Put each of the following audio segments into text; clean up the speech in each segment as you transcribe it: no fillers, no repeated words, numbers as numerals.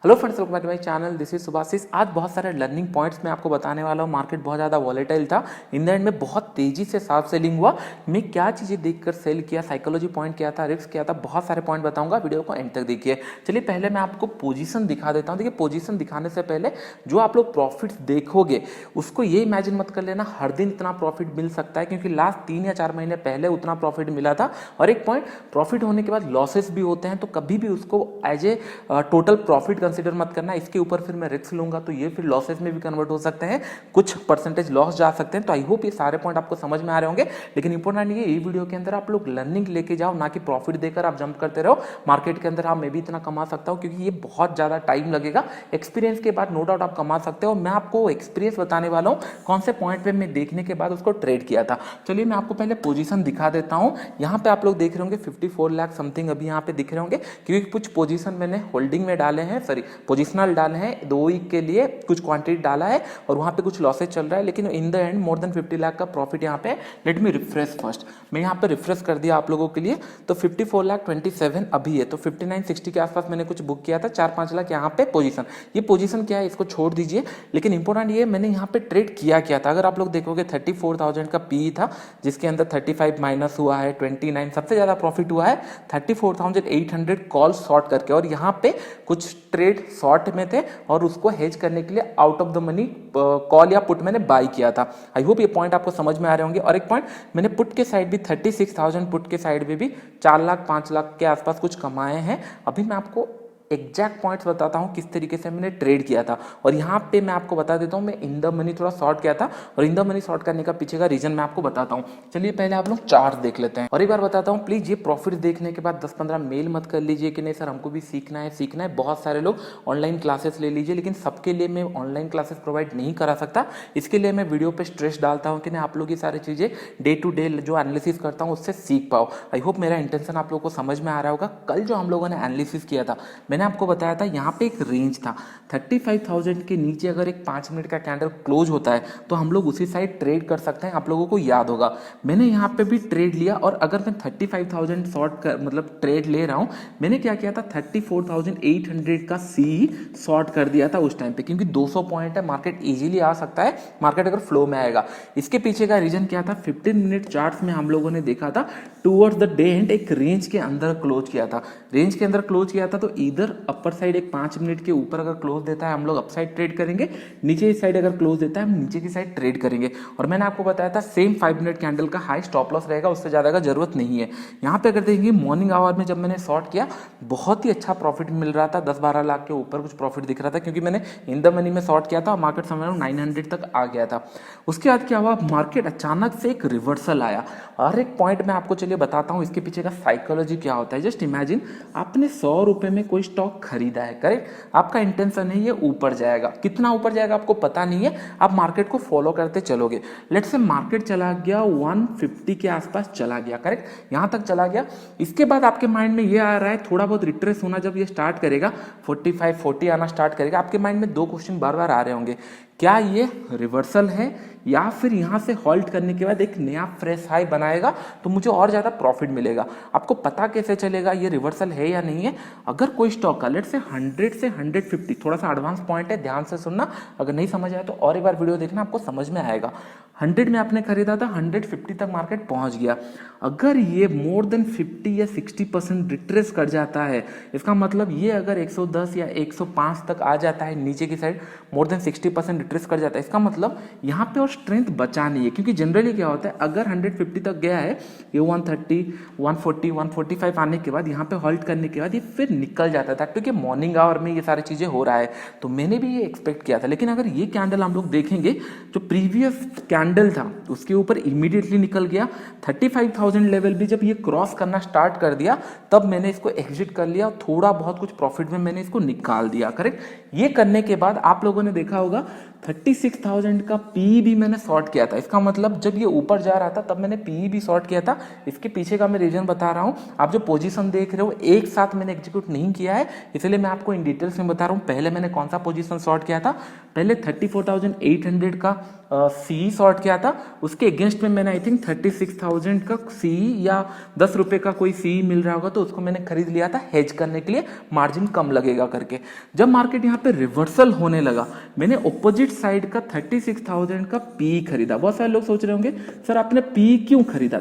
Hello friends, welcome back to my channel. This is Subhashis. आज बहुत सारे लर्निंग पॉइंट्स मैं आपको बताने वाला हूँ। मार्केट बहुत ज़्यादा वॉलेटाइल था, इन द एंड में बहुत तेजी से शार्प सेलिंग हुआ। मैं क्या चीज़ें देखकर सेल किया, साइकोलॉजी पॉइंट क्या था, रिस्क क्या था, बहुत सारे पॉइंट बताऊंगा। वीडियो को एंड तक देखिए। चलिए पहले मैं आपको पोजीशन दिखा देता हूँ। देखिए पोजीशन दिखाने से पहले जो आप लोग प्रॉफिट देखोगे उसको ये इमेजिन मत कर लेना हर दिन इतना प्रॉफिट मिल सकता है, क्योंकि लास्ट 3 या 4 महीने पहले उतना प्रॉफिट मिला था। और एक पॉइंट, प्रॉफिट होने के बाद लॉसेस भी होते हैं, तो कभी भी उसको as a total profit consider मत करना। इसके ऊपर फिर मैं रिस्क लूंगा तो ये फिर लॉसेस में भी कन्वर्ट हो सकते हैं, कुछ परसेंटेज लॉस जा सकते हैं। तो आई होप ये सारे पॉइंट आपको समझ में आ रहे होंगे। लेकिन इंपॉर्टेंट ये वीडियो के अंदर आप लोग लर्निंग लेके जाओ, ना कि प्रॉफिट देकर आप जंप करते रहो। मार्केट के अंदर आप मैं भी इतना कमा सकता हूं, क्योंकि ये बहुत ज्यादा टाइम लगेगा। एक्सपीरियंस के बाद नो डाउट आप कमा सकते हो। मैं आपको एक्सपीरियंस बताने वाला हूं, कौन से पॉइंट पे मैं देखने के बाद उसको ट्रेड किया था। चलिए मैं आपको पहले पोजीशन दिखा देता हूं। यहाँ पे आप लोग देख रहे होंगे 54 लाख समथिंग अभी यहाँ पे दिख रहे होंगे, क्योंकि कुछ पोजीशन मैंने होल्डिंग में डाले हैं, सॉरी पोजिशनल डाले हैं। 2 वीक के लिए कुछ क्वांटिटी डाला है और वहां पे कुछ लॉसेज चल रहा है, लेकिन in the and more than 50 lakh का प्रॉफिट यहाँ पे। Let me refresh first. मैं यहाँ पे रिफ्रेश कर दिया आप लोगों के लिए, तो 54 लाख 27 अभी है, तो 5960 के आसपास मैंने कुछ बुक किया था। 4-5 लाख यहाँ पे पोजीशन। ये पोजीशन क्या है इसको छोड़ दीजिए, लेकिन इंपॉर्टेंट ये मैंने यहाँ पे ट्रेड किया था। अगर आप लोग देखोगे 34,000 का पी था, जिसके अंदर 35 माइनस हुआ है 29। सबसे ज्यादा प्रॉफिट हुआ है 34,800 कॉल शॉर्ट करके, और यहाँ पे कुछ ट्रेड शॉर्ट में थे और उसको हेज करने के लिए out of the money call या पुट मैंने बाय किया था। आई होप ये पॉइंट आपको समझ में आ रहे होंगे। और एक पॉइंट, मैंने पुट के साइड भी 36,000 पुट के साइड में भी 4 लाख 5 लाख के आसपास कुछ कमाए हैं। अभी मैं आपको एग्जैक्ट पॉइंट्स बताता हूं किस तरीके से मैंने ट्रेड किया था। और यहाँ पे मैं आपको बता देता हूं, मैं इन द मनी थोड़ा शॉर्ट किया था, और इन द मनी शॉर्ट करने का पीछे का रीजन मैं आपको बताता हूं। चलिए पहले आप लोग चार्ट देख लेते हैं। और एक बार बताता हूं, प्लीज ये प्रॉफिट देखने के बाद 10-15 मेल मत कर लीजिए कि नहीं सर हमको भी सीखना है। बहुत सारे लोग ऑनलाइन क्लासेस ले लीजिए, लेकिन सबके लिए मैं ऑनलाइन क्लासेस प्रोवाइड नहीं करा सकता। इसके लिए मैं वीडियो पे स्ट्रेस डालता हूँ कि नहीं आप लोग ये सारी चीजें डे टू डे जो एनालिसिस करता हूँ उससे सीख पाओ। आई होप मेरा इंटेंशन आप लोगों को समझ में आ रहा होगा। कल जो हम लोगों ने एनालिसिस किया था, मैंने आपको बताया था यहाँ पे एक रेंज था 35,000 के नीचे अगर एक 5 मिनट का कैंडल क्लोज होता है तो हम लोग उसी साइड ट्रेड कर सकते हैं। आप लोगों को याद होगा मैंने यहाँ पे भी ट्रेड लिया, और अगर मैं 35,000 शॉर्ट मतलब ट्रेड ले रहा हूँ, मैंने क्या किया था 34,800 का सी शॉर्ट कर दिया था उस टाइम पे, क्योंकि 200 पॉइंट है, मार्केट इजीली आ सकता है, मार्केट अगर फ्लो में आएगा। इसके पीछे का रीजन क्या था, 15 मिनट चार्ट में हम लोगों ने देखा था टूवर्ड्स द डे एंड एक रेंज के अंदर क्लोज किया था। रेंज के अंदर क्लोज किया था तो इधर अपर साइड एक 5 मिनट के ऊपर अगर क्लोज देता है हम लोग अप साइड ट्रेड करेंगे, नीचे की साइड अगर क्लोज देता है हम नीचे की साइड ट्रेड करेंगे। और मैंने आपको बताया था सेम 5 मिनट कैंडल का हाई स्टॉप लॉस रहेगा, उससे ज्यादा का जरूरत नहीं है। यहाँ पे अगर देखेंगे मॉर्निंग आवर में जब मैंने शॉर्ट किया बहुत ही अच्छा प्रॉफिट मिल रहा था, 10-12 लाख के ऊपर कुछ प्रॉफिट दिख रहा था, क्योंकि मैंने इन द मनी में शॉर्ट किया था और मार्केट समझ लो 900 तक आ गया था। उसके बाद क्या हुआ, मार्केट अचानक से एक रिवर्सल आया। और एक पॉइंट मैं आपको चलिए बताता हूँ इसके पीछे का साइकोलॉजी क्या होता है। जस्ट इमेजिन आपने 100 रुपए में कोई स्टॉक खरीदा है, करेक्ट। आपका इंटेंशन है ये ऊपर जाएगा, कितना ऊपर जाएगा आपको पता नहीं है, आप मार्केट को फॉलो करते चलोगे। लेट्स से मार्केट चला गया 150 के आसपास चला गया, करेक्ट, यहां तक चला गया। इसके बाद आपके माइंड में ये आ रहा है, थोड़ा बहुत रिट्रेस होना जब ये स्टार्ट करेगा 45-40 आना स्टार्ट करेगा, आपके माइंड में 2 क्वेश्चन बार बार आ रहे होंगे, क्या ये रिवर्सल है या फिर यहां से हॉल्ट करने के बाद एक नया फ्रेश हाई बनाएगा तो मुझे और ज्यादा प्रॉफिट मिलेगा। आपको पता कैसे चलेगा ये रिवर्सल है या नहीं है। अगर कोई स्टॉक का लेट से 100 से 150, थोड़ा सा एडवांस पॉइंट है, ध्यान से सुनना, अगर नहीं समझ आया तो और एक बार वीडियो देखना, आपको समझ में आएगा। 100 में आपने खरीदा था, 150 तक मार्केट पहुंच गया। अगर ये मोर देन 50 या 60% रिट्रेस कर जाता है, इसका मतलब ये अगर 110 या 105 तक आ जाता है नीचे की साइड, मोर देन 60% रिट्रेस कर जाता है, इसका मतलब यहाँ पे और स्ट्रेंथ बचा नहीं है। क्योंकि जनरली क्या होता है, अगर 150 तक गया है, ये 130, 140, 145 आने के बाद यहाँ पे हॉल्ट करने के बाद ये फिर निकल जाता था, क्योंकि मॉर्निंग आवर में ये सारी चीजें हो रहा है। तो मैंने भी ये एक्सपेक्ट किया था। लेकिन अगर ये कैंडल हम लोग देखेंगे, जो प्रीवियस कैंडल था उसके ऊपर इमीडिएटली निकल गया 35,000 लेवल भी जब ये क्रॉस करना स्टार्ट कर दिया, तब मैंने इसको एग्जिट कर लिया, थोड़ा बहुत कुछ प्रॉफिट में मैंने इसको निकाल दिया, करेक्ट। ये करने के बाद आप लोगों ने देखा होगा 36,000 का पी भी मैंने शॉर्ट किया था। इसका मतलब जब ये ऊपर जा रहा था तब मैंने पी भी शॉर्ट किया था। इसके पीछे का मैं रीजन बता रहा हूँ। आप जो पोजीशन देख रहे हो एक साथ मैंने एग्जीक्यूट नहीं किया है, इसलिए मैं आपको इन डिटेल्स में बता रहा हूँ। पहले मैंने कौन सा पोजीशन शॉर्ट किया था, पहले 34,800 का सी शॉर्ट किया था। उसके अगेंस्ट में मैंने आई थिंक 36,000 का सी या 10 रुपए का कोई सी मिल रहा होगा तो उसको मैंने खरीद लिया था हेज करने के लिए, मार्जिन कम लगेगा करके। जब मार्केट यहाँ पे रिवर्सल होने लगा मैंने ऑपोजिट साइड का 36,000 का पी खरीदा। बहुत सारे लोग सोच रहे होंगे सर आपने पी क्यों खरीदा।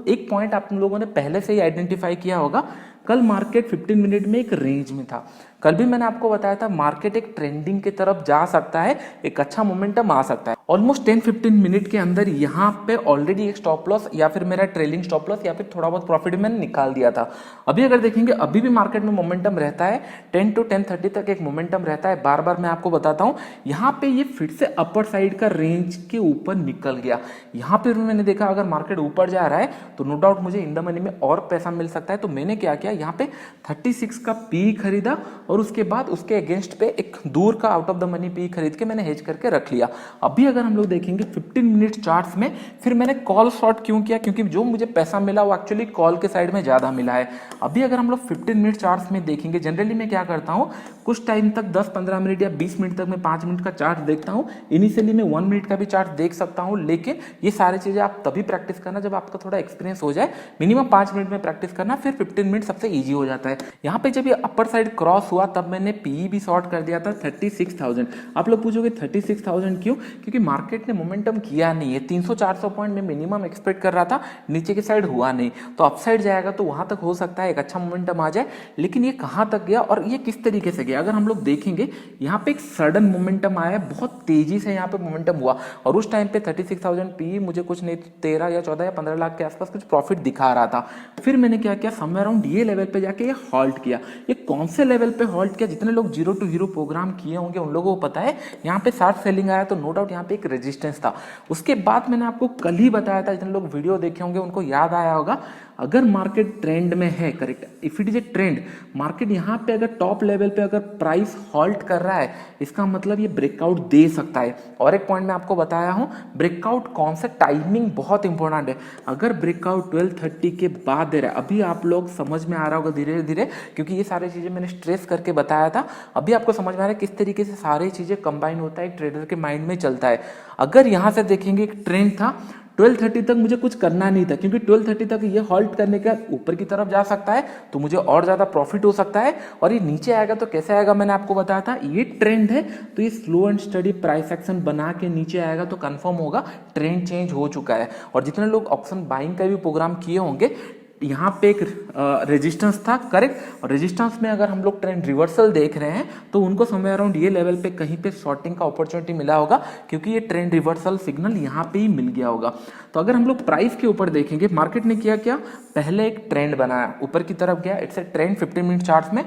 एक पॉइंट आप लोगों ने पहले से ही आइडेंटिफाई किया होगा, कल मार्केट 15 मिनट में एक रेंज में था। कल भी मैंने आपको बताया था मार्केट एक ट्रेंडिंग की तरफ जा सकता है, एक अच्छा मोमेंटम आ सकता है। ऑलमोस्ट 10-15 मिनट के अंदर यहाँ पे ऑलरेडी एक स्टॉप लॉस या फिर मेरा ट्रेलिंग स्टॉप लॉस या फिर थोड़ा बहुत प्रॉफिट मैंने निकाल दिया था। अभी अगर देखेंगे अभी भी मार्केट में मोमेंटम रहता है, 10 to 10:30 तक एक मोमेंटम रहता है। बार बार मैं आपको बताता हूँ यहाँ पे ये फिर से अपर साइड का रेंज के ऊपर निकल गया। यहाँ पे मैंने देखा अगर मार्केट ऊपर जा रहा है तो नो डाउट मुझे इन द मनी में और पैसा मिल सकता है। तो मैंने क्या किया, यहाँ पे 36 का पी खरीदा और उसके बाद उसके अगेंस्ट पे एक दूर का out of the money P खरीद के मैंने हेज करके रख लिया। अभी अगर हम लोग देखेंगे 15 मिनट चार्ट्स में फिर मैंने कॉल शॉर्ट क्यों किया, क्योंकि जो मुझे पैसा मिला वो एक्चुअली कॉल के साइड में ज्यादा मिला है। अभी अगर हम लोग 15 मिनट चार्ट्स में देखेंगे, जनरली मैं क्या करता हूं कुछ टाइम तक 10-15 मिनट या 20 मिनट तक मैं 5 मिनट का चार्ट देखता हूं। इनिशियली मैं 1 मिनट का भी चार्ट देख सकता हूं, लेकिन ये सारी चीजें आप तभी प्रैक्टिस करना जब आपका थोड़ा एक्सपीरियंस हो जाए। मिनिमम 5 मिनट में प्रैक्टिस करना, फिर 15 मिनट सबसे ईजी हो जाता है। यहाँ पे जब ये अपर साइड क्रॉस हुआ तब मैंने पी भी शॉर्ट कर दिया था 36,000। आप लोग पूछोगे 36,000 क्यों, क्योंकि मार्केट ने मोमेंटम किया नहीं है। 300-400 पॉइंट में मिनिमम एक्सपेक्ट कर रहा था, नीचे की साइड हुआ नहीं, तो अपसाइड जाएगा तो वहां तक हो सकता है एक अच्छा मोमेंटम आ जाए। लेकिन ये कहां तक गया और ये किस तरीके से गया, अगर हम लोग देखेंगे यहाँ पे एक सडन मोमेंटम आया, बहुत तेजी से यहाँ पे मोमेंटम हुआ और उस टाइम पे 36,000 पी मुझे कुछ नहीं 13 या 14 या 15 लाख के आसपास कुछ प्रॉफिट दिखा रहा था। फिर मैंने क्या किया, समवेयर अराउंड ये लेवल पे जाके ये हॉल्ट किया। ये कौन से लेवल पे हॉल्ट किया, जितने लोग जीरो टू हीरो प्रोग्राम किए होंगे उन लोगों को पता है। यहाँ पे शार्प सेलिंग आया तो नो डाउट यहाँ पे एक रेजिस्टेंस था। उसके बाद मैंने आपको कल ही बताया था, जितने लोग वीडियो देखे होंगे उनको याद आया होगा, अगर मार्केट ट्रेंड में है, correct, if it is a trend, market यहाँ पे अगर टॉप लेवल पे अगर प्राइस हॉल्ट कर रहा है इसका मतलब ये ब्रेकआउट दे सकता है। और एक पॉइंट मैं आपको बताया हूं, ब्रेकआउट कौन सा, टाइमिंग बहुत इंपॉर्टेंट है। अगर ब्रेकआउट 12:30 के बाद दे रहा है, अभी आप लोग समझ में आ रहा होगा धीरे धीरे, क्योंकि ये सारी चीजें मैंने स्ट्रेस करके बताया था। अभी आपको समझ में आ रहा है किस तरीके से सारी चीजें कंबाइन होता है, एक ट्रेडर के माइंड में चलता है। अगर यहां से देखेंगे एक ट्रेंड था, 12:30 तक मुझे कुछ करना नहीं था, क्योंकि 12:30 तक ये हॉल्ट करने के बाद ऊपर की तरफ जा सकता है तो मुझे और ज्यादा प्रॉफिट हो सकता है। और ये नीचे आएगा तो कैसे आएगा, मैंने आपको बताया था, ये ट्रेंड है तो ये slow and study price action बना के नीचे आएगा तो कंफर्म होगा ट्रेंड चेंज हो चुका है। और जितने लोग ऑप्शन बाइंग का भी प्रोग्राम किए होंगे, यहाँ पे एक रेजिस्टेंस था, करेक्ट, और रेजिस्टेंस में अगर हम लोग ट्रेंड रिवर्सल देख रहे हैं तो उनको समय अराउंड ये लेवल पे कहीं पे शॉर्टिंग का अपॉर्चुनिटी मिला होगा, क्योंकि ये ट्रेंड रिवर्सल सिग्नल यहाँ पे ही मिल गया होगा। तो अगर हम लोग प्राइस के ऊपर देखेंगे, मार्केट ने किया क्या, पहले एक ट्रेंड बनाया, ऊपर की तरफ गया, it's a trend 15 minute chart में,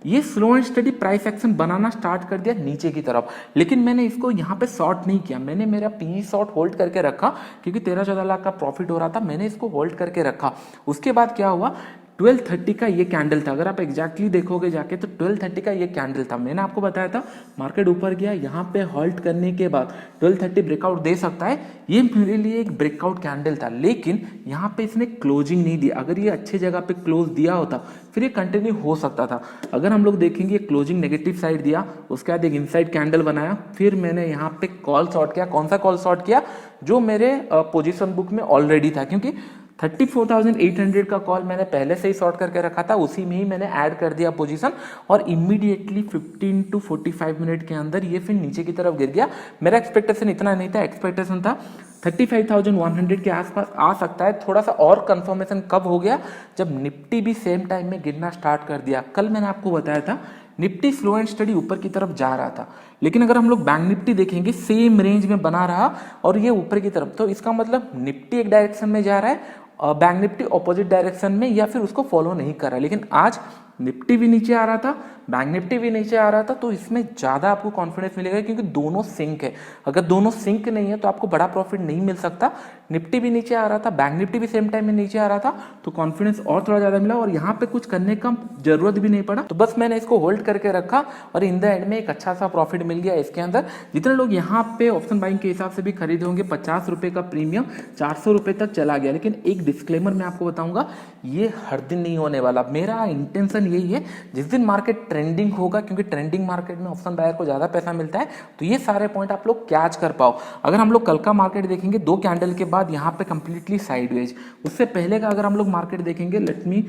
ये slow and study price action banana start कर दिया नीचे की तरफ। लेकिन मैंने इसको यहाँ पे शॉर्ट नहीं किया, मैंने मेरा पी शॉर्ट होल्ड करके रखा, क्योंकि 13-14 लाख का प्रॉफिट हो रहा था, मैंने इसको होल्ड करके रखा। उसके बाद क्या हुआ, 12:30 का ये कैंडल था, अगर आप एग्जैक्टली देखोगे जाके तो 12:30 का ये कैंडल था। मैंने आपको बताया था मार्केट ऊपर गया, यहाँ पे हॉल्ट करने के बाद 12:30 ब्रेकआउट दे सकता है, ये मेरे लिए एक ब्रेकआउट कैंडल था। लेकिन यहाँ पे इसने क्लोजिंग नहीं दिया, अगर ये अच्छे जगह पे क्लोज दिया होता फिर ये कंटिन्यू हो सकता था। अगर हम लोग देखेंगे क्लोजिंग नेगेटिव साइड दिया, उसके बाद एक इनसाइड कैंडल बनाया, फिर मैंने यहाँ पे कॉल शॉर्ट किया। कौन सा कॉल शॉर्ट किया, जो मेरे पोजीशन बुक में ऑलरेडी था, क्योंकि 34,800 का कॉल मैंने पहले से ही शॉर्ट करके रखा था, उसी में ही मैंने ऐड कर दिया पोजीशन, और इमीडिएटली 15 to 45 मिनट के अंदर ये फिर नीचे की तरफ गिर गया। मेरा एक्सपेक्टेशन इतना नहीं था, एक्सपेक्टेशन था 35,100 के आसपास आ सकता है। थोड़ा सा और कंफर्मेशन कब हो गया, जब निफ्टी भी सेम टाइम में गिरना स्टार्ट कर दिया। कल मैंने आपको बताया था निफ्टी स्लो एंड स्टडी ऊपर की तरफ जा रहा था, लेकिन अगर हम लोग बैंक निफ्टी देखेंगे सेम रेंज में बना रहा और ये ऊपर की तरफ, तो इसका मतलब निफ्टी एक डायरेक्शन में जा रहा है, बैंक निफ्टी ऑपोजिट डायरेक्शन में, या फिर उसको फॉलो नहीं कर रहा है। लेकिन आज निफ्टी भी नीचे आ रहा था, बैंक निफ्टी भी नीचे आ रहा था, तो इसमें ज़्यादा आपको कॉन्फिडेंस मिलेगा क्योंकि दोनों सिंक है। अगर दोनों सिंक नहीं है तो आपको बड़ा प्रॉफिट नहीं मिल सकता। निफ्टी भी नीचे आ रहा था, बैंक निफ्टी भी सेम टाइम में नीचे आ रहा था, तो कॉन्फिडेंस और थोड़ा ज़्यादा मिला और यहाँ पे कुछ करने का जरूरत भी नहीं पड़ा। तो बस मैंने इसको होल्ड करके रखा और इन द एंड में एक अच्छा सा प्रॉफिट मिल गया इसके अंदर। जितने लोग यहाँ पे ऑप्शन बाइंग के हिसाब से भी खरीदे होंगे, 50 रुपये का प्रीमियम 400 रुपये तक चला गया। लेकिन एक डिस्क्लेमर मैं आपको बताऊंगा, ये हर दिन नहीं होने वाला। मेरा इंटेंशन यही है, जिस दिन मार्केट ट्रेंडिंग होगा, क्योंकि ट्रेंडिंग मार्केट में ऑप्शन बायर को ज़्यादा पैसा मिलता है, तो ये सारे पॉइंट आप लोग कैच कर पाओ। अगर हम लोग कल का मार्केट देखेंगे, 2 कैंडल के बाद यहाँ पे कंप्लीटली साइडवेज, उससे पहले का अगर हम लोग मार्केट देखेंगे, लेट मी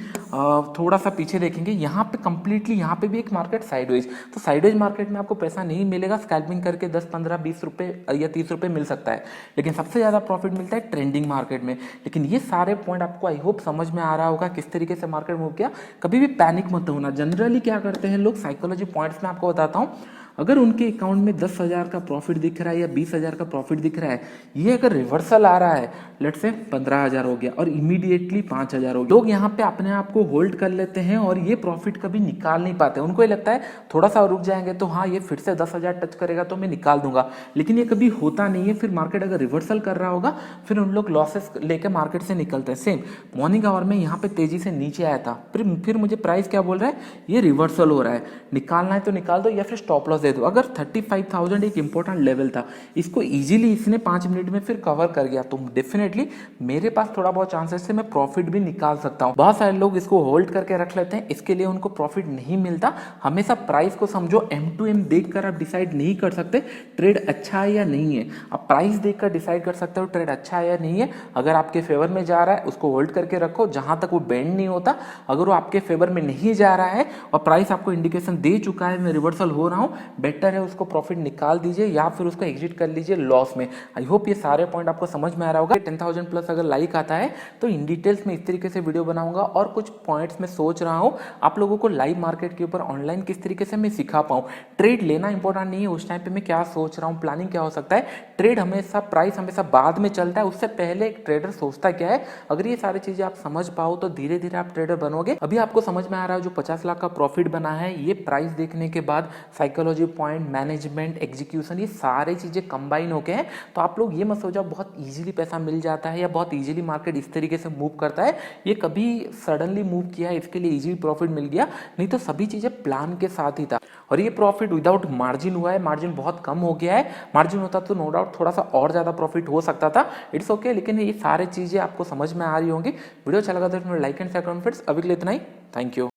थोड़ा सा पीछे देखेंगे, यहाँ पे कंप्लीटली यहाँ पे भी एक मार्केट साइडवेज। तो साइडवेज मार्केट में आपको पैसा नहीं मिलेगा, स्कैल्पिंग करके 10, 15, 20 रुपये या 30 रुपये मिल सकता है, लेकिन सबसे ज़्यादा प्रॉफिट मिलता है ट्रेंडिंग मार्केट में। लेकिन ये सारे पॉइंट आपको आई होप समझ में आ रहा होगा किस तरीके से मार्केट मूव किया। कभी भी पैनिक मत होना। जनरली क्या करते हैं लोग, साइकोलॉजी पॉइंट्स में आपको बताता हूँ, अगर उनके अकाउंट में 10,000 का प्रॉफिट दिख रहा है या 20,000 का प्रॉफिट दिख रहा है, ये अगर रिवर्सल आ रहा है, लेट से 15,000 हो गया और इमीडिएटली 5,000 हो गया, लोग यहाँ पे अपने आप को होल्ड कर लेते हैं और ये प्रॉफिट कभी निकाल नहीं पाते। उनको ये लगता है थोड़ा सा रुक जाएंगे तो हाँ, ये फिर से 10,000 टच करेगा तो मैं निकाल दूंगा, लेकिन ये कभी होता नहीं है। फिर मार्केट अगर रिवर्सल कर रहा होगा, फिर उन लोग लॉसेस लेकर मार्केट से निकलते हैं। सेम मॉर्निंग आवर में यहाँ पे तेजी से नीचे आया था, फिर मुझे प्राइस क्या बोल रहा है, ये रिवर्सल हो रहा है, निकालना है तो निकाल दो या फिर स्टॉप लॉस दे दो। अगर 35,000 एक इंपॉर्टेंट लेवल था, इसको इजीली इसने 5 मिनट में फिर कवर कर गया, तो डेफिनेटली मेरे पास थोड़ा बहुत चांसेस है मैं प्रॉफिट भी निकाल सकता हूं। बहुत सारे लोग इसको होल्ड करके रख लेते हैं, इसके लिए उनको प्रॉफिट नहीं मिलता। हमेशा प्राइस को समझो, M2M देखकर आप डिसाइड नहीं कर सकते ट्रेड अच्छा है या नहीं है। आप प्राइस देखकर डिसाइड कर सकते हो ट्रेड अच्छा है या नहीं है। अगर आपके फेवर में जा रहा है उसको होल्ड करके रखो जहां तक वो बेंड नहीं होता। अगर वो आपके फेवर में नहीं जा रहा है और प्राइस आपको इंडिकेशन दे चुका है मैं रिवर्सल हो रहा हूं, बेटर है उसको प्रॉफिट निकाल दीजिए या फिर उसको एग्जिट कर लीजिए लॉस में। आई होप ये सारे पॉइंट आपको समझ में आ रहा होगा। 10,000 प्लस अगर लाइक आता है तो इन डिटेल्स में इस तरीके से वीडियो बनाऊंगा और कुछ पॉइंट्स में सोच रहा हूं आप लोगों को लाइव मार्केट के ऊपर ऑनलाइन किस तरीके से मैं सिखा पाऊं। ट्रेड लेना इंपॉर्टेंट नहीं है, उस टाइम पे मैं क्या सोच रहा हूं, प्लानिंग क्या हो सकता है। ट्रेड हमेशा, प्राइस हमेशा बाद में चलता है, उससे पहले एक ट्रेडर सोचता क्या है। अगर ये सारी चीजें आप समझ पाओ तो धीरे धीरे आप ट्रेडर बनोगे। अभी आपको समझ में आ रहा है जो 50 लाख का प्रॉफिट बना है, ये प्राइस देखने के बाद साइकोलॉजी पॉइंट, मैनेजमेंट, एग्जीक्यूशन, ये सारी चीजें कंबाइन होके हैं। तो आप लोग ये मत सोचो बहुत इजीली पैसा मिल जाता है या बहुत इजीली मार्केट इस तरीके से मूव करता है। ये कभी सडनली मूव किया है, इसके लिए इजी प्रॉफिट मिल गया, नहीं तो सभी चीजें प्लान के साथ ही था। और ये प्रॉफिट विदाउट मार्जिन हुआ है, मार्जिन बहुत कम हो गया है। मार्जिन होता तो नो डाउट थोड़ा सा और ज्यादा प्रॉफिट हो सकता था, इट्स ओके। लेकिन ये सारी चीजें आपको समझ में आ रही होंगी। वीडियो अच्छा लगा तो लाइक एंड शेयर करें फ्रेंड्स। अभी के लिए इतना ही, थैंक यू।